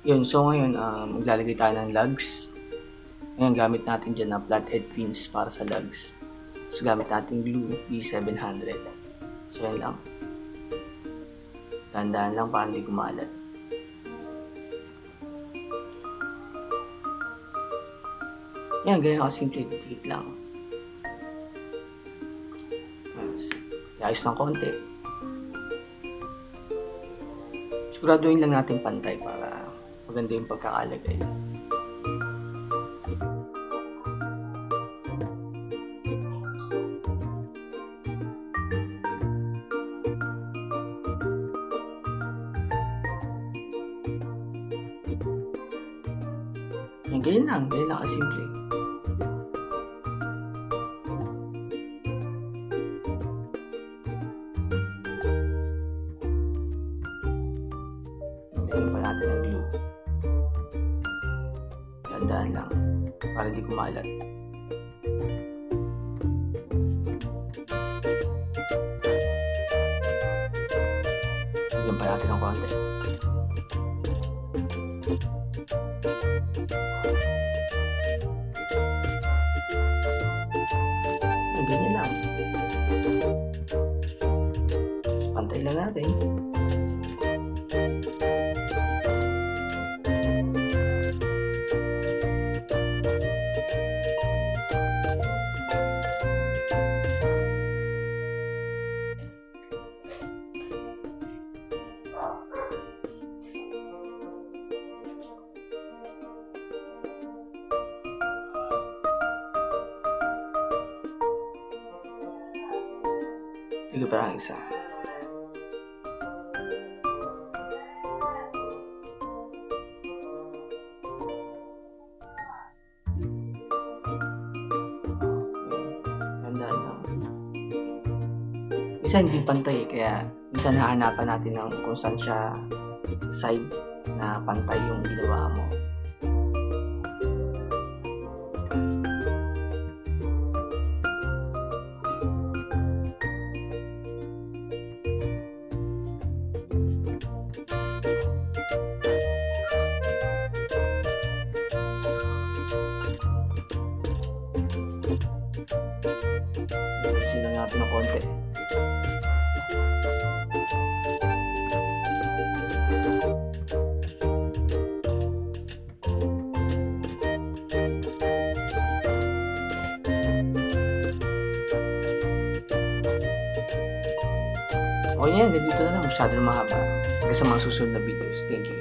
Yun, so ngayon maglalagay tayo ng lugs. Ngayon gamit natin dyan na flathead pins para sa lugs. So gamit natin glue B700. So yan lang. Tandaan lang para hindi kumalat. Yan, ganyan ako simple, dikit lang. Iayos ng konti. Siguraduhin lang natin pantay para maganda yung pagkakalagay. Yan, ganyan lang kasimple. Lagyan pa natin ang glue. Tandaan lang para hindi kumalat. Lagyan pa natin ang konti. Ganyan lang. Pantay lang natin. Ito pa ang isa. Tandaan lang. Minsan hindi pantay kaya minsan hahanapan natin ng kung saan siya side na pantay yung ginawa mo. Sila natin ng konti. O yan, dito na lang. Masyado na mahaba. Hanggang sa mga susunod na videos. Thank you.